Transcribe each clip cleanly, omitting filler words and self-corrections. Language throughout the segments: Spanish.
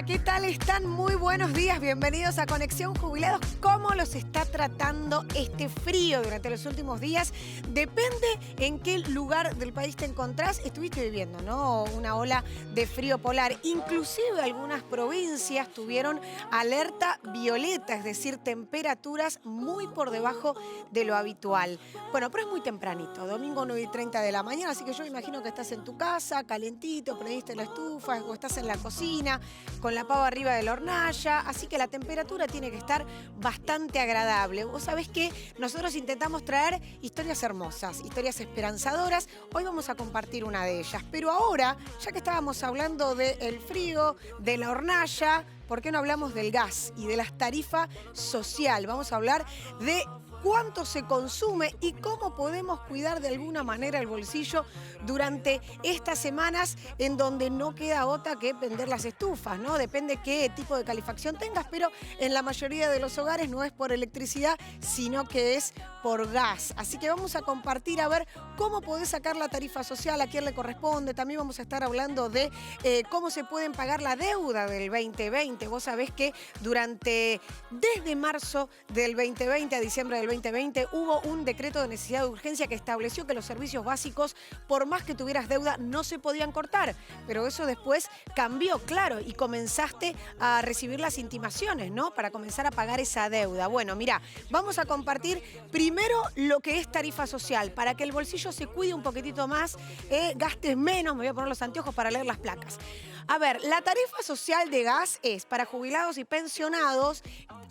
¿qué tal están? Muy buenos días, bienvenidos a Conexión Jubilados. ¿Cómo los está tratando este frío durante los últimos días? Depende en qué lugar del país te encontrás. Estuviste viviendo, ¿no? Una ola de frío polar. Inclusive algunas provincias tuvieron alerta violeta, es decir, temperaturas muy por debajo de lo habitual. Bueno, pero es muy tempranito, domingo 9:30 de la mañana, así que yo imagino que estás en tu casa, calentito, prendiste la estufa o estás en la cocina, con la pava arriba de la hornalla, así que la temperatura tiene que estar bastante agradable. Vos sabés que nosotros intentamos traer historias hermosas, historias esperanzadoras. Hoy vamos a compartir una de ellas, pero ahora, ya que estábamos hablando del frío, de la hornalla, ¿por qué no hablamos del gas y de las tarifas social? Vamos a hablar de cuánto se consume y cómo podemos cuidar de alguna manera el bolsillo durante estas semanas en donde no queda otra que prender las estufas, ¿no? Depende qué tipo de calefacción tengas, pero en la mayoría de los hogares no es por electricidad, sino que es por gas. Así que vamos a compartir a ver cómo podés sacar la tarifa social, a quién le corresponde. También vamos a estar hablando de cómo se pueden pagar la deuda del 2020. Vos sabés que desde marzo del 2020 a diciembre del 2020 hubo un decreto de necesidad de urgencia que estableció que los servicios básicos, por más que tuvieras deuda, no se podían cortar. Pero eso después cambió, claro, y comenzaste a recibir las intimaciones, ¿no? Para comenzar a pagar esa deuda. Bueno, mira, vamos a compartir primero lo que es tarifa social, para que el bolsillo se cuide un poquitito más, gastes menos. Me voy a poner los anteojos para leer las placas. A ver, la tarifa social de gas es para jubilados y pensionados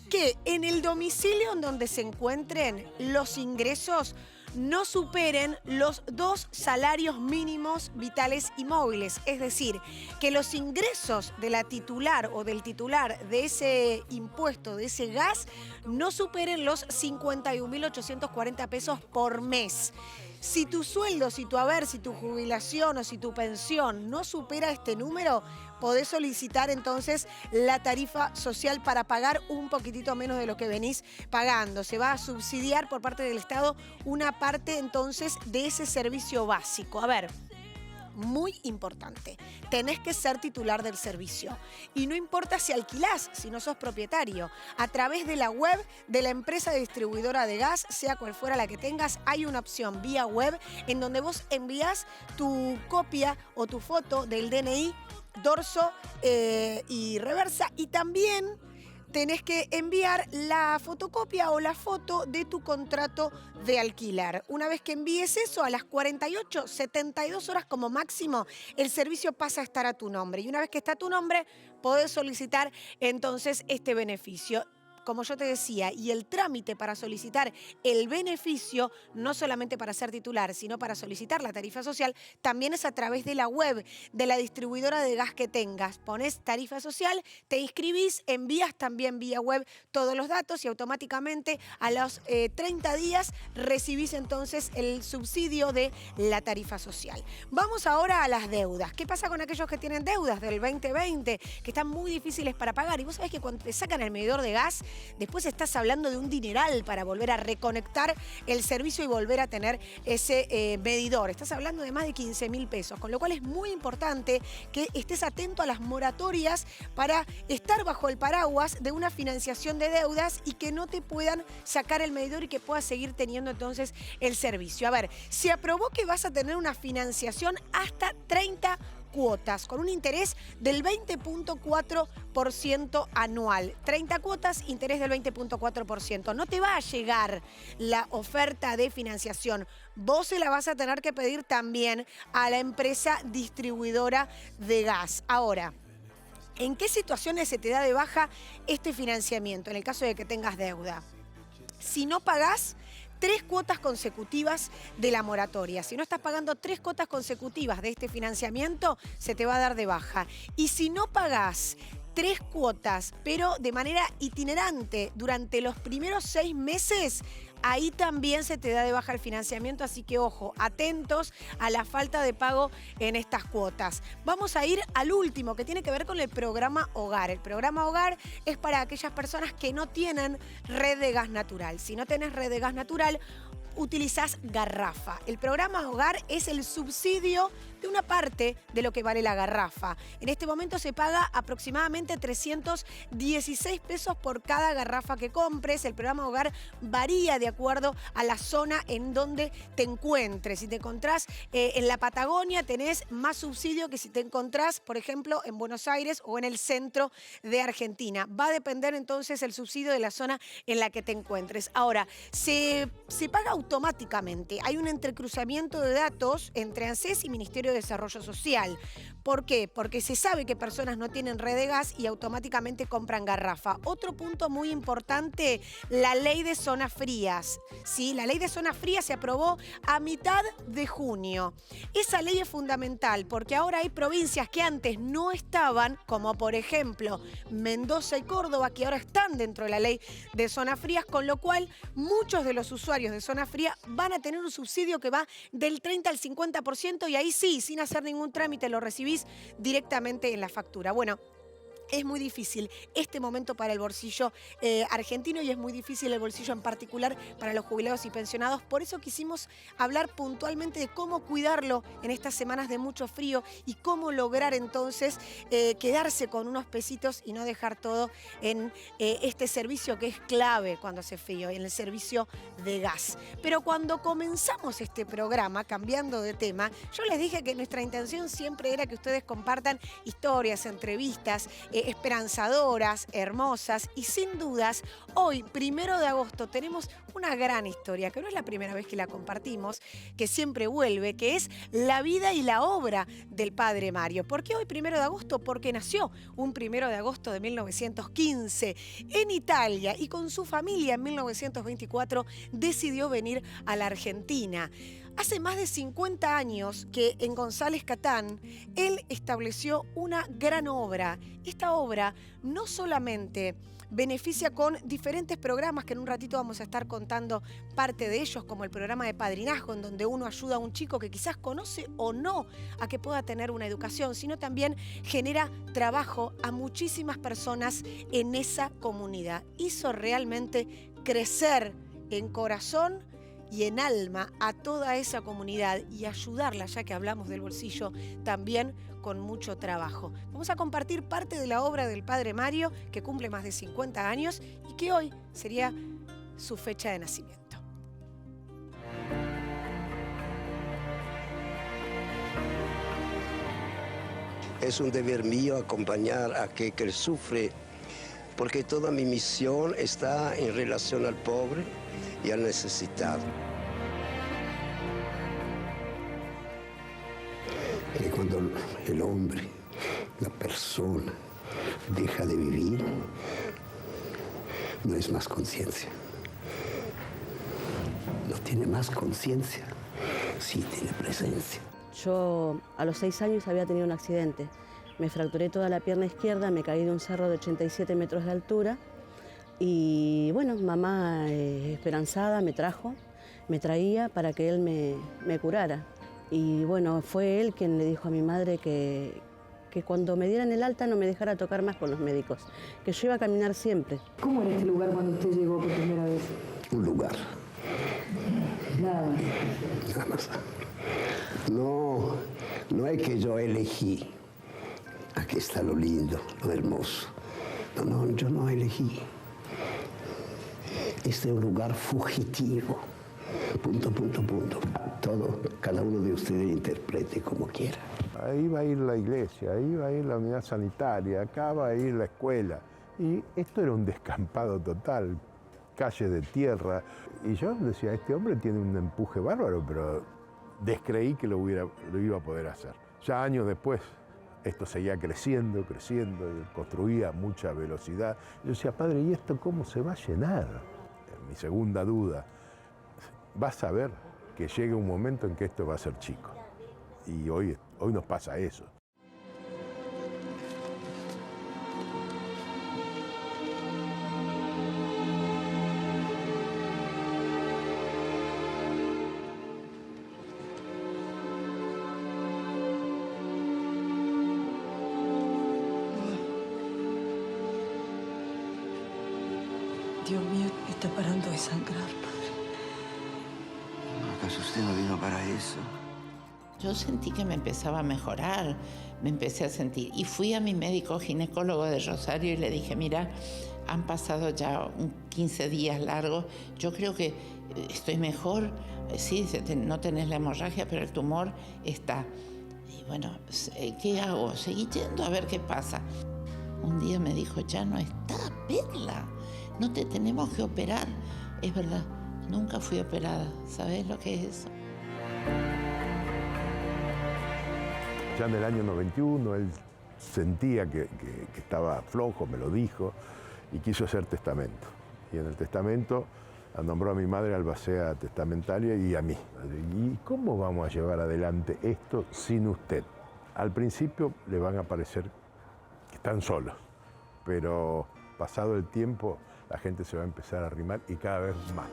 que en el domicilio en donde se encuentren los ingresos no superen los 2 salarios mínimos vitales y móviles. Es decir, que los ingresos de la titular o del titular de ese impuesto, de ese gas, no superen los 51.840 pesos por mes. Si tu sueldo, si tu haber, si tu jubilación o si tu pensión no supera este número, podés solicitar entonces la tarifa social para pagar un poquitito menos de lo que venís pagando. Se va a subsidiar por parte del Estado una parte entonces de ese servicio básico. A ver, muy importante, tenés que ser titular del servicio. Y no importa si alquilás, si no sos propietario. A través de la web de la empresa distribuidora de gas, sea cual fuera la que tengas, hay una opción vía web en donde vos envías tu copia o tu foto del DNI, dorso y reversa, y también tenés que enviar la fotocopia o la foto de tu contrato de alquiler. Una vez que envíes eso, a las 48, 72 horas como máximo, el servicio pasa a estar a tu nombre. Y una vez que está a tu nombre, podés solicitar entonces este beneficio. Como yo te decía, y el trámite para solicitar el beneficio, no solamente para ser titular, sino para solicitar la tarifa social, también es a través de la web de la distribuidora de gas que tengas. Ponés tarifa social, te inscribís, envías también vía web todos los datos y automáticamente a los 30 días recibís entonces el subsidio de la tarifa social. Vamos ahora a las deudas. ¿Qué pasa con aquellos que tienen deudas del 2020, que están muy difíciles para pagar? Y vos sabés que cuando te sacan el medidor de gas, después estás hablando de un dineral para volver a reconectar el servicio y volver a tener ese medidor. Estás hablando de más de 15.000 pesos, con lo cual es muy importante que estés atento a las moratorias para estar bajo el paraguas de una financiación de deudas y que no te puedan sacar el medidor y que puedas seguir teniendo entonces el servicio. A ver, se aprobó que vas a tener una financiación hasta 30 cuotas, con un interés del 20.4% anual. 30 cuotas, interés del 20.4%. No te va a llegar la oferta de financiación. Vos se la vas a tener que pedir también a la empresa distribuidora de gas. Ahora, ¿en qué situaciones se te da de baja este financiamiento en el caso de que tengas deuda? Si no pagás 3 cuotas consecutivas de la moratoria. Si no estás pagando 3 cuotas consecutivas de este financiamiento, se te va a dar de baja. Y si no pagás 3 cuotas, pero de manera itinerante durante los primeros 6 meses, ahí también se te da de baja el financiamiento, así que ojo, atentos a la falta de pago en estas cuotas. Vamos a ir al último, que tiene que ver con el programa Hogar. El programa Hogar es para aquellas personas que no tienen red de gas natural. Si no tenés red de gas natural, utilizás garrafa. El programa Hogar es el subsidio de una parte de lo que vale la garrafa. En este momento se paga aproximadamente 316 pesos por cada garrafa que compres. El programa Hogar varía de acuerdo a la zona en donde te encuentres. Si te encontrás en la Patagonia, tenés más subsidio que si te encontrás, por ejemplo, en Buenos Aires o en el centro de Argentina. Va a depender entonces el subsidio de la zona en la que te encuentres. Ahora, se paga automáticamente. Hay un entrecruzamiento de datos entre ANSES y Ministerio de Desarrollo Social. ¿Por qué? Porque se sabe que personas no tienen red de gas y automáticamente compran garrafa. Otro punto muy importante, la ley de zonas frías. ¿Sí? La ley de zonas frías se aprobó a mitad de junio. Esa ley es fundamental porque ahora hay provincias que antes no estaban, como por ejemplo Mendoza y Córdoba, que ahora están dentro de la ley de zonas frías, con lo cual muchos de los usuarios de zona fría van a tener un subsidio que va del 30 al 50% y ahí sí, sin hacer ningún trámite, lo recibís directamente en la factura. Bueno, es muy difícil este momento para el bolsillo argentino y es muy difícil el bolsillo en particular para los jubilados y pensionados. Por eso quisimos hablar puntualmente de cómo cuidarlo en estas semanas de mucho frío y cómo lograr entonces quedarse con unos pesitos y no dejar todo en este servicio que es clave cuando hace frío, en el servicio de gas. Pero cuando comenzamos este programa, cambiando de tema, yo les dije que nuestra intención siempre era que ustedes compartan historias, entrevistas, esperanzadoras, hermosas y sin dudas hoy, 1 de agosto, tenemos una gran historia que no es la primera vez que la compartimos, que siempre vuelve, que es la vida y la obra del padre Mario. ¿Por qué hoy 1 de agosto? Porque nació un 1 de agosto de 1915 en Italia y con su familia en 1924 decidió venir a la Argentina. Hace más de 50 años que en González Catán él estableció una gran obra. Esta obra no solamente beneficia con diferentes programas que en un ratito vamos a estar contando parte de ellos, como el programa de padrinazgo, en donde uno ayuda a un chico que quizás conoce o no a que pueda tener una educación, sino también genera trabajo a muchísimas personas en esa comunidad. Hizo realmente crecer en corazón y en alma a toda esa comunidad y ayudarla, ya que hablamos del bolsillo, también con mucho trabajo. Vamos a compartir parte de la obra del padre Mario, que cumple más de 50 años y que hoy sería su fecha de nacimiento. Es un deber mío acompañar a aquel que sufre, porque toda mi misión está en relación al pobre y al necesitado. Y cuando el hombre, la persona, deja de vivir, no es más conciencia. No tiene más conciencia, sí tiene presencia. Yo a los 6 años había tenido un accidente. Me fracturé toda la pierna izquierda, me caí de un cerro de 87 metros de altura. Y bueno, mamá esperanzada me traía para que él me curara. Y bueno, fue él quien le dijo a mi madre que cuando me dieran el alta no me dejara tocar más con los médicos, que yo iba a caminar siempre. ¿Cómo era este lugar cuando usted llegó por primera vez? Un lugar. Nada. Nada más. No es que yo elegí. Aquí está lo lindo, lo hermoso. No, yo no elegí. Este es un lugar fugitivo. Punto. Todo, cada uno de ustedes interprete como quiera. Ahí va a ir la iglesia, ahí va a ir la unidad sanitaria, acá va a ir la escuela. Y esto era un descampado total, calles de tierra. Y yo decía, este hombre tiene un empuje bárbaro, pero descreí que lo iba a poder hacer. Ya años después, esto seguía creciendo, construía a mucha velocidad. Yo decía, padre, ¿y esto cómo se va a llenar? Mi segunda duda, vas a ver que llegue un momento en que esto va a ser chico. Y hoy nos pasa eso. Dios mío, está parando de sangrar, padre. ¿Acaso usted no vino para eso? Yo sentí que me empezaba a mejorar, me empecé a sentir. Y fui a mi médico ginecólogo de Rosario y le dije, mira, han pasado ya 15 días largos, yo creo que estoy mejor, sí, no tenés la hemorragia, pero el tumor está. Y bueno, ¿qué hago? Seguí yendo a ver qué pasa. Un día me dijo, ya no está, Perla, no te tenemos que operar. Es verdad, nunca fui operada, ¿sabés lo que es eso? Ya en el año 91 él sentía que estaba flojo, me lo dijo, y quiso hacer testamento. Y en el testamento nombró a mi madre albacea testamentaria y a mí. ¿Y cómo vamos a llevar adelante esto sin usted? Al principio le van a parecer que están solos, pero pasado el tiempo la gente se va a empezar a arrimar y cada vez más.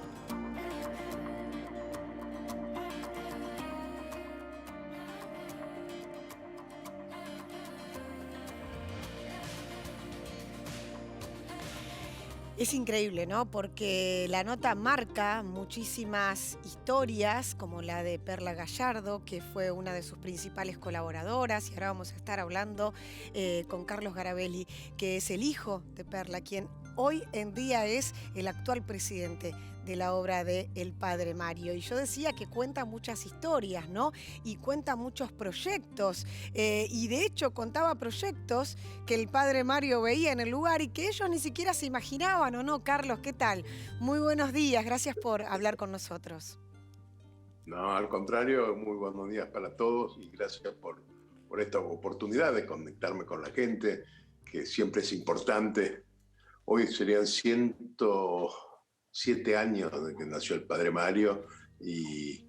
Es increíble, ¿no? Porque la nota marca muchísimas historias, como la de Perla Gallardo, que fue una de sus principales colaboradoras, y ahora vamos a estar hablando con Carlos Garabelli, que es el hijo de Perla, quien hoy en día es el actual presidente de la obra de El Padre Mario. Y yo decía que cuenta muchas historias, ¿no? Y cuenta muchos proyectos. Y de hecho contaba proyectos que el Padre Mario veía en el lugar y que ellos ni siquiera se imaginaban, ¿o no? Carlos, ¿qué tal? Muy buenos días, gracias por hablar con nosotros. No, al contrario, muy buenos días para todos y gracias por esta oportunidad de conectarme con la gente, que siempre es importante. Hoy serían 107 años de que nació el Padre Mario y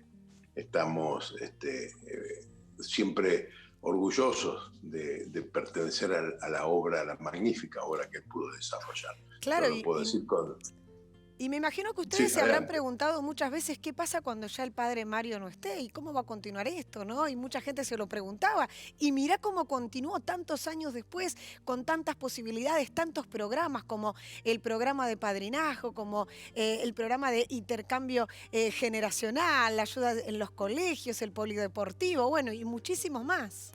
estamos siempre orgullosos de pertenecer a la obra, a la magnífica obra que pudo desarrollar. Claro, lo puedo decir con... Y me imagino que ustedes se habrán preguntado muchas veces qué pasa cuando ya el Padre Mario no esté y cómo va a continuar esto, ¿no? Y mucha gente se lo preguntaba. Y mirá cómo continuó tantos años después con tantas posibilidades, tantos programas como el programa de padrinazgo, como el programa de intercambio generacional, la ayuda en los colegios, el polideportivo, bueno, y muchísimos más.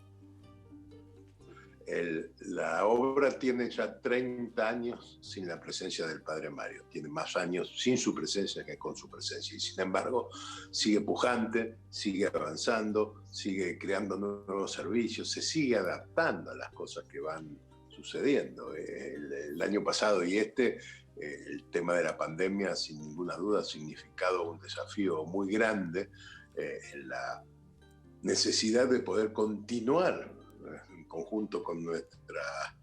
La obra tiene ya 30 años sin la presencia del Padre Mario. Tiene más años sin su presencia que con su presencia. Y sin embargo, sigue pujante, sigue avanzando, sigue creando nuevos servicios, se sigue adaptando a las cosas que van sucediendo. El año pasado y el tema de la pandemia, sin ninguna duda, ha significado un desafío muy grande en la necesidad de poder continuar en conjunto con nuestra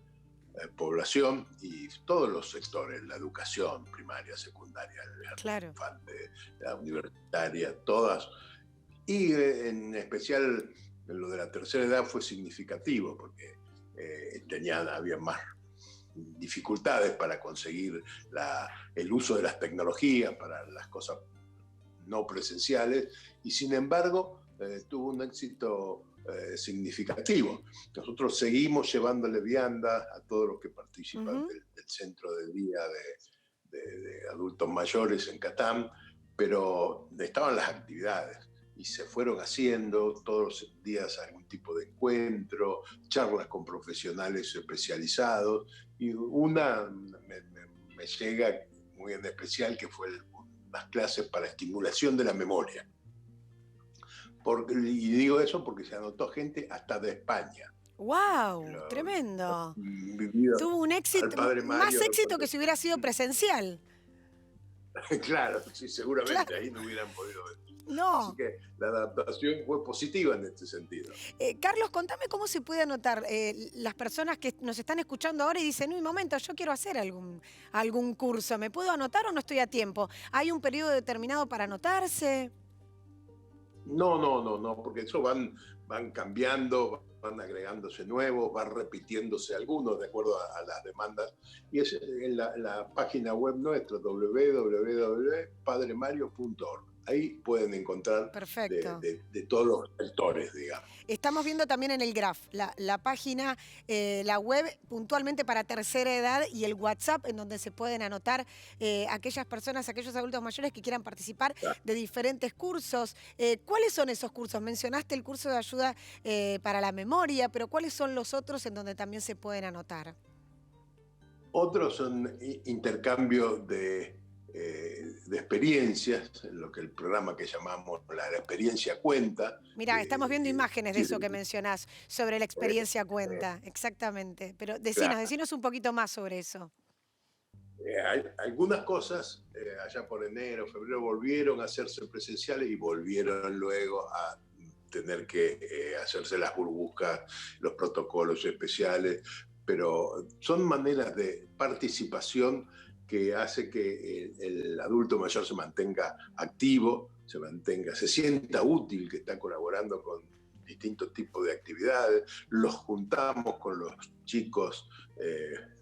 población y todos los sectores, la educación primaria, secundaria, claro, infante, la universitaria, todas. Y en especial lo de la tercera edad fue significativo porque había más dificultades para conseguir el uso de las tecnologías para las cosas no presenciales y sin embargo tuvo un éxito significativo. Nosotros seguimos llevándole vianda a todos los que participan del centro de día de adultos mayores en Catán, pero estaban las actividades y se fueron haciendo todos los días algún tipo de encuentro, charlas con profesionales especializados y una me llega muy en especial que fue las clases para estimulación de la memoria. Y digo eso porque se anotó gente hasta de España. ¡Wow! Tremendo. Tuvo un éxito, más éxito que si hubiera sido presencial. Claro, sí, seguramente claro. Ahí no hubieran podido ver. No. Así que la adaptación fue positiva en este sentido. Carlos, contame cómo se puede anotar las personas que nos están escuchando ahora y dicen, un momento, yo quiero hacer algún curso. ¿Me puedo anotar o no estoy a tiempo? ¿Hay un periodo determinado para anotarse? No, porque eso van cambiando, van agregándose nuevos, van repitiéndose algunos de acuerdo a las demandas. Y es en la página web nuestra, www.padremario.org. ahí pueden encontrar de todos los sectores, digamos. Estamos viendo también en el graph la página, la web puntualmente para tercera edad y el WhatsApp en donde se pueden anotar aquellas personas, aquellos adultos mayores que quieran participar de diferentes cursos. ¿Cuáles son esos cursos? Mencionaste el curso de ayuda para la memoria, pero ¿cuáles son los otros en donde también se pueden anotar? Otros son intercambio de experiencias, en lo que el programa que llamamos la experiencia cuenta. Mirá, estamos viendo imágenes de eso que mencionás, sobre la experiencia cuenta, exactamente. Pero decinos un poquito más sobre eso. Algunas cosas, allá por enero, febrero, volvieron a hacerse presenciales y volvieron luego a tener que hacerse las burbujas, los protocolos especiales, pero son maneras de participación que hace que el adulto mayor se mantenga activo, se sienta útil, que está colaborando con distintos tipos de actividades. Los juntamos con los chicos de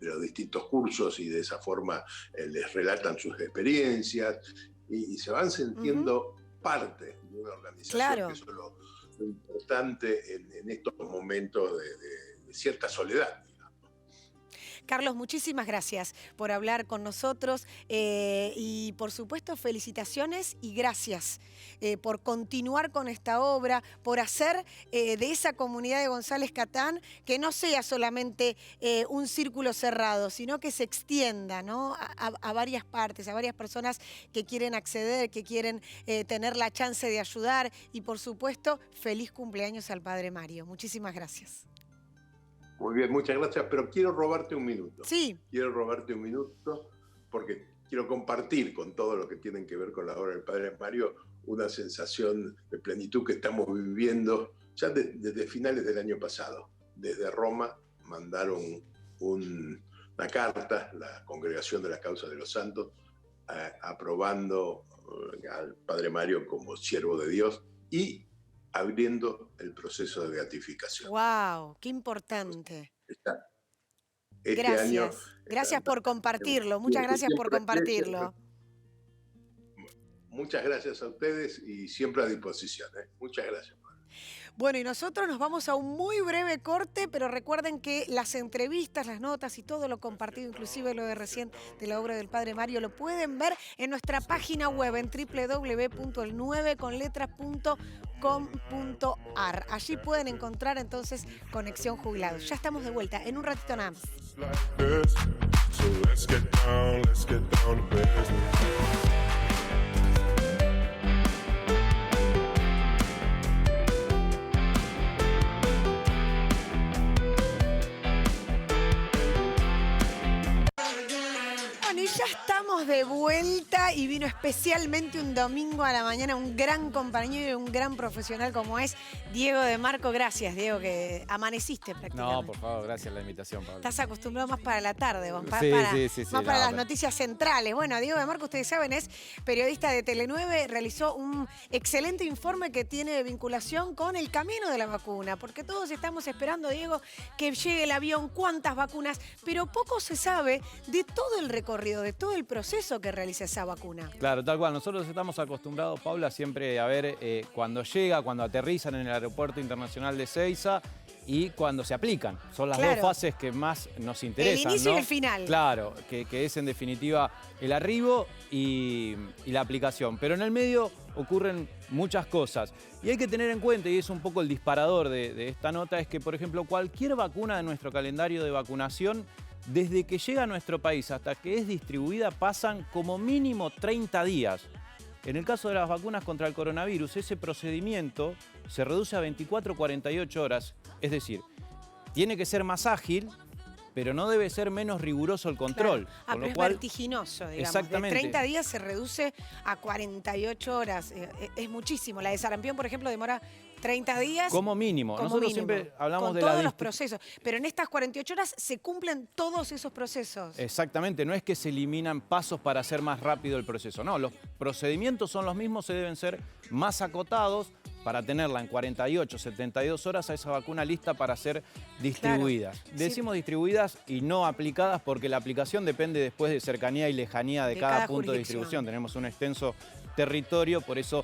los distintos cursos y de esa forma les relatan sus experiencias y se van sintiendo parte de una organización. Claro. Que eso es lo importante en estos momentos de cierta soledad. Carlos, muchísimas gracias por hablar con nosotros y por supuesto felicitaciones y gracias por continuar con esta obra, por hacer de esa comunidad de González Catán que no sea solamente un círculo cerrado, sino que se extienda, ¿no? a varias partes, a varias personas que quieren acceder, que quieren tener la chance de ayudar y por supuesto feliz cumpleaños al Padre Mario. Muchísimas gracias. Muy bien, muchas gracias, pero quiero robarte un minuto. Sí. Quiero robarte un minuto porque quiero compartir con todo lo que tienen que ver con la obra del Padre Mario una sensación de plenitud que estamos viviendo ya desde finales del año pasado. Desde Roma mandaron una carta, la Congregación de la Causa de los Santos, aprobando al Padre Mario como siervo de Dios y abriendo el proceso de beatificación. ¡Wow! ¡Qué importante! Este año, gracias por compartirlo. Muchas gracias por compartirlo. Muchas gracias a ustedes y siempre a disposición. Muchas gracias. Bueno, y nosotros nos vamos a un muy breve corte, pero recuerden que las entrevistas, las notas y todo lo compartido, inclusive lo de recién de la obra del Padre Mario, lo pueden ver en nuestra página web en www.el9conletras.com.ar. Allí pueden encontrar entonces Conexión Jubilados. Ya estamos de vuelta en un ratito nada más. Y ya estamos de vuelta y vino especialmente un domingo a la mañana un gran compañero y un gran profesional como es Diego de Marco. Gracias, Diego, que amaneciste prácticamente. No, por favor, gracias por la invitación, Pablo. Estás acostumbrado más para la tarde, vos, Sí, más para las noticias centrales. Bueno, Diego de Marco, ustedes saben, es periodista de Tele9, realizó un excelente informe que tiene vinculación con el camino de la vacuna, porque todos estamos esperando, Diego, que llegue el avión, cuántas vacunas, pero poco se sabe de todo el recorrido, de todo el proceso que realiza esa vacuna. Claro, tal cual. Nosotros estamos acostumbrados, Paula, siempre a ver cuando llega, cuando aterrizan en el Aeropuerto Internacional de Ezeiza y cuando se aplican. Son las dos fases que más nos interesan. El inicio, ¿no? y el final. Claro, que es en definitiva el arribo y la aplicación. Pero en el medio ocurren muchas cosas. Y hay que tener en cuenta, y es un poco el disparador de esta nota, es que, por ejemplo, cualquier vacuna de nuestro calendario de vacunación, desde que llega a nuestro país hasta que es distribuida, pasan como mínimo 30 días. En el caso de las vacunas contra el coronavirus, ese procedimiento se reduce a 24-48 horas. Es decir, tiene que ser más ágil, pero no debe ser menos riguroso el control. Claro. Pero es vertiginoso, digamos. Exactamente. De 30 días se reduce a 48 horas. Es muchísimo. La de sarampión, por ejemplo, demora 30 días. Como mínimo. Nosotros siempre hablamos de todos los procesos. Pero en estas 48 horas se cumplen todos esos procesos. Exactamente. No es que se eliminan pasos para hacer más rápido el proceso. No, los procedimientos son los mismos, se deben ser más acotados para tenerla en 48, 72 horas a esa vacuna lista para ser distribuida. Claro. Decimos distribuidas y no aplicadas porque la aplicación depende después de cercanía y lejanía de cada punto de distribución. Tenemos un extenso territorio, por eso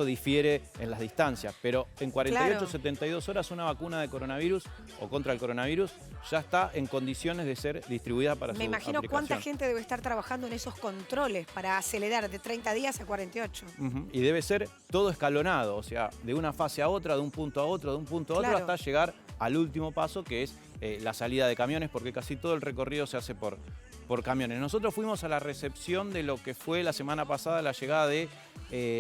difiere en las distancias. Pero en 48, Claro. 72 horas una vacuna de coronavirus o contra el coronavirus ya está en condiciones de ser distribuida para su Me imagino aplicación. cuánta gente debe estar trabajando en esos controles para acelerar de 30 días a 48. Ujú. Y debe ser todo escalonado, o sea, de una fase a otra, de un punto a otro, de un punto a otro, Claro. hasta llegar al último paso, que es la salida de camiones, porque casi todo el recorrido se hace por camiones. Nosotros fuimos a la recepción de lo que fue la semana pasada la llegada de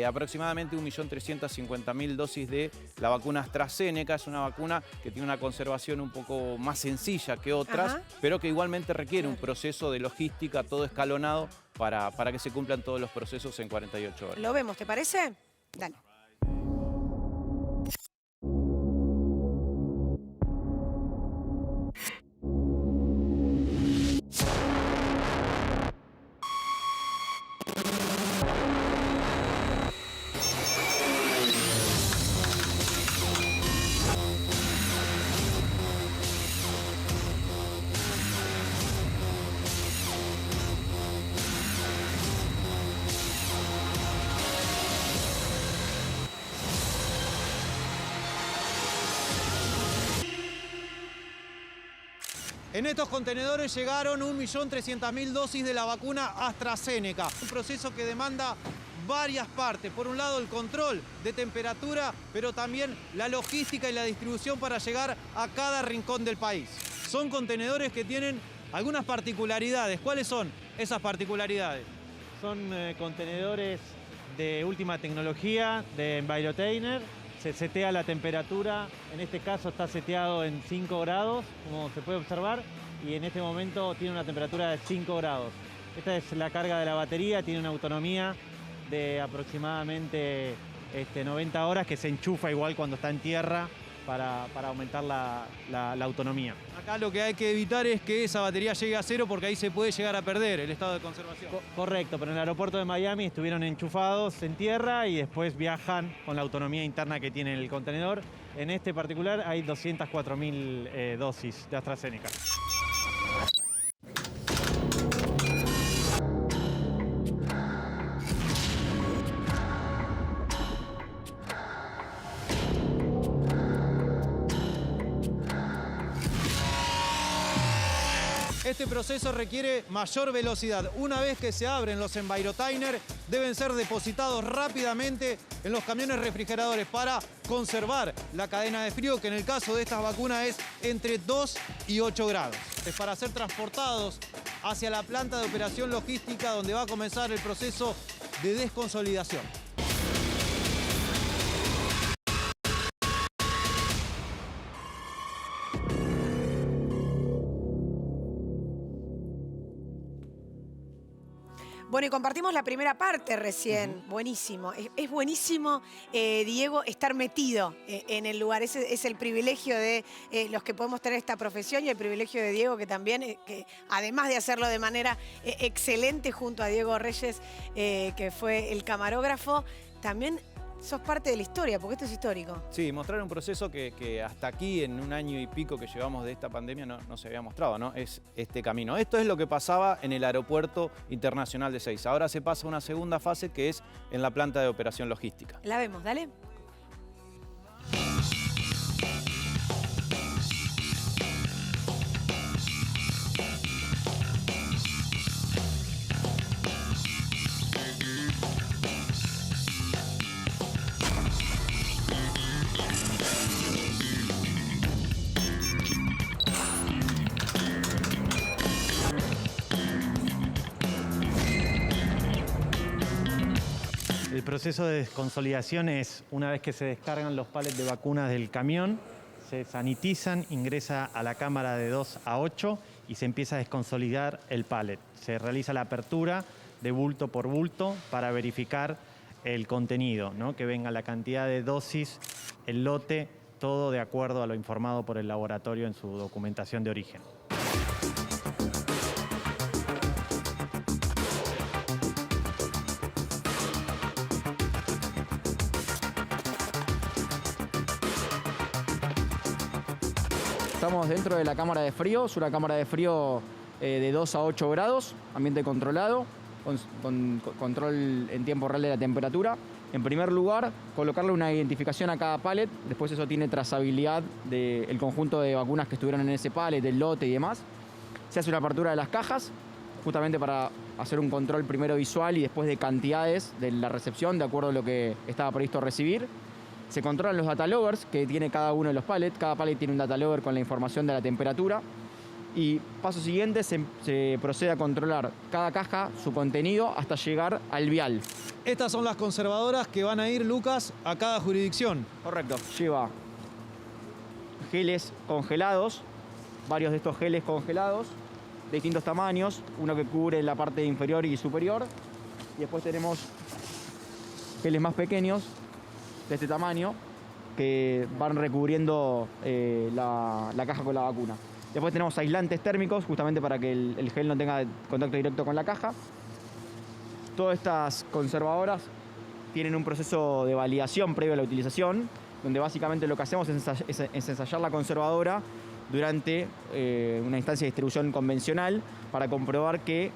aproximadamente 1.350.000 dosis de la vacuna AstraZeneca. Es una vacuna que tiene una conservación un poco más sencilla que otras, Ajá. pero que igualmente requiere un Claro. proceso de logística todo escalonado para que se cumplan todos los procesos en 48 horas. ¿Lo vemos, te parece? Dale. En estos contenedores llegaron 1.300.000 dosis de la vacuna AstraZeneca. Un proceso que demanda varias partes. Por un lado, el control de temperatura, pero también la logística y la distribución para llegar a cada rincón del país. Son contenedores que tienen algunas particularidades. ¿Cuáles son esas particularidades? Son contenedores de última tecnología, de Envirotainer. Se setea la temperatura, en este caso está seteado en 5 grados, como se puede observar, y en este momento tiene una temperatura de 5 grados. Esta es la carga de la batería, tiene una autonomía de aproximadamente 90 horas, que se enchufa igual cuando está en tierra para aumentar la autonomía. Acá lo que hay que evitar es que esa batería llegue a cero, porque ahí se puede llegar a perder el estado de conservación. Correcto, pero en el aeropuerto de Miami estuvieron enchufados en tierra y después viajan con la autonomía interna que tiene el contenedor. En este particular hay 204.000 dosis de AstraZeneca. Este proceso requiere mayor velocidad. Una vez que se abren los Envirotainer, deben ser depositados rápidamente en los camiones refrigeradores para conservar la cadena de frío, que en el caso de estas vacunas es entre 2 y 8 grados. Es para ser transportados hacia la planta de operación logística, donde va a comenzar el proceso de desconsolidación. Bueno, y compartimos la primera parte recién. Buenísimo. Es buenísimo, Diego, estar metido en el lugar. Ese es el privilegio de los que podemos tener esta profesión, y el privilegio de Diego, que también, que además de hacerlo de manera excelente junto a Diego Reyes, que fue el camarógrafo, también sos parte de la historia, porque esto es histórico. Sí, mostrar un proceso que hasta aquí, en un año y pico que llevamos de esta pandemia, no se había mostrado, ¿no? Es este camino. Esto es lo que pasaba en el Aeropuerto Internacional de Ezeiza. Ahora se pasa a una segunda fase, que es en la planta de operación logística. La vemos, dale. El proceso de desconsolidación es, una vez que se descargan los palets de vacunas del camión, se sanitizan, ingresa a la cámara de 2 a 8 y se empieza a desconsolidar el palet. Se realiza la apertura de bulto por bulto para verificar el contenido, ¿no? Que venga la cantidad de dosis, el lote, todo de acuerdo a lo informado por el laboratorio en su documentación de origen. Estamos dentro de la cámara de frío, es una cámara de frío de 2 a 8 grados, ambiente controlado. con control en tiempo real de la temperatura. En primer lugar, colocarle una identificación a cada pallet, después eso tiene trazabilidad del conjunto de vacunas que estuvieron en ese pallet, del lote y demás. Se hace una apertura de las cajas, justamente para hacer un control primero visual y después de cantidades de la recepción, de acuerdo a lo que estaba previsto recibir. Se controlan los data loggers que tiene cada uno de los pallets. Cada pallet tiene un data logger con la información de la temperatura. Y paso siguiente, se procede a controlar cada caja, su contenido, hasta llegar al vial. Estas son las conservadoras que van a ir, Lucas, a cada jurisdicción. Correcto. Lleva geles congelados, varios de estos geles congelados, de distintos tamaños, uno que cubre la parte inferior y superior. Y después tenemos geles más pequeños, de este tamaño, que van recubriendo la caja con la vacuna. Después tenemos aislantes térmicos, justamente para que el gel no tenga contacto directo con la caja. Todas estas conservadoras tienen un proceso de validación previo a la utilización, donde básicamente lo que hacemos es ensayar la conservadora durante una instancia de distribución convencional para comprobar que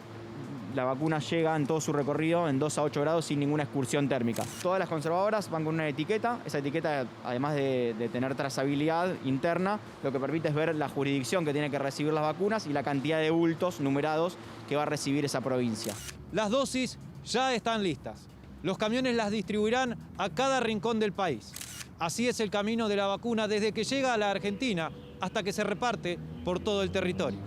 la vacuna llega en todo su recorrido en 2 a 8 grados sin ninguna excursión térmica. Todas las conservadoras van con una etiqueta. Esa etiqueta, además de tener trazabilidad interna, lo que permite es ver la jurisdicción que tiene que recibir las vacunas y la cantidad de bultos numerados que va a recibir esa provincia. Las dosis ya están listas. Los camiones las distribuirán a cada rincón del país. Así es el camino de la vacuna desde que llega a la Argentina hasta que se reparte por todo el territorio.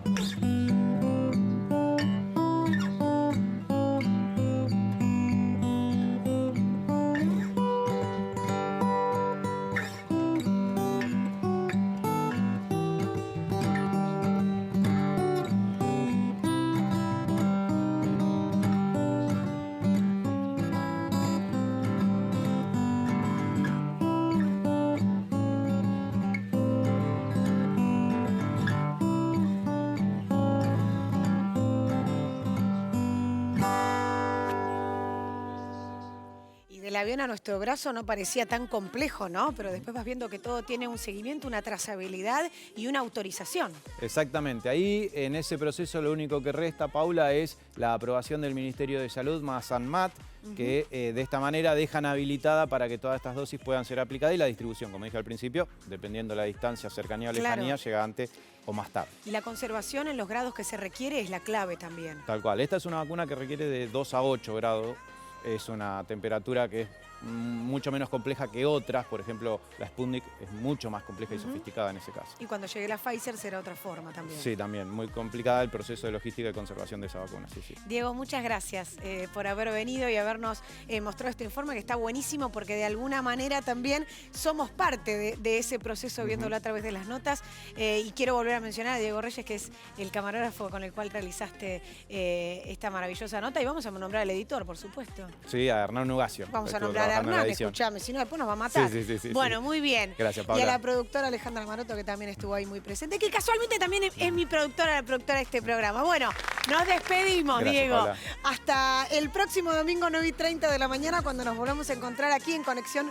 Del avión a nuestro brazo no parecía tan complejo, ¿no? Pero después vas viendo que todo tiene un seguimiento, una trazabilidad y una autorización. Exactamente. Ahí, en ese proceso, lo único que resta, Paula, es la aprobación del Ministerio de Salud más ANMAT, que de esta manera dejan habilitada para que todas estas dosis puedan ser aplicadas y la distribución, como dije al principio, dependiendo de la distancia, cercanía o lejanía, llega antes o más tarde. Y la conservación en los grados que se requiere es la clave también. Tal cual. Esta es una vacuna que requiere de 2 a 8 grados. Es una temperatura que es mucho menos compleja que otras. Por ejemplo, la Sputnik es mucho más compleja y sofisticada en ese caso. Y cuando llegue la Pfizer será otra forma también. Sí, también. Muy complicada el proceso de logística y conservación de esa vacuna. Sí, sí. Diego, muchas gracias por haber venido y habernos mostrado este informe que está buenísimo porque de alguna manera también somos parte de ese proceso viéndolo a través de las notas. Y quiero volver a mencionar a Diego Reyes, que es el camarógrafo con el cual realizaste esta maravillosa nota. Y vamos a nombrar al editor, por supuesto. Sí, a Hernán Nugacio. Vamos a nombrar a Hernán, escuchame, si no después nos va a matar. Sí, bueno, muy bien. Gracias, Paula. Y a la productora Alejandra Maroto, que también estuvo ahí muy presente, que casualmente también es mi productora, la productora de este programa. Bueno, nos despedimos, Gracias, Diego. Paula. Hasta el próximo domingo 9:30 de la mañana, cuando nos volvamos a encontrar aquí en Conexión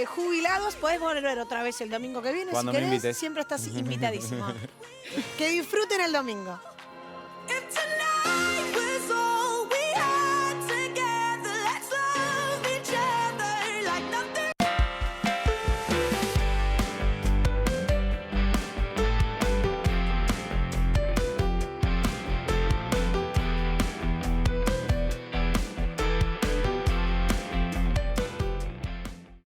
Jubilados. Podés volver otra vez el domingo que viene, Cuando si me querés. invites. Siempre estás invitadísimo. Que disfruten el domingo.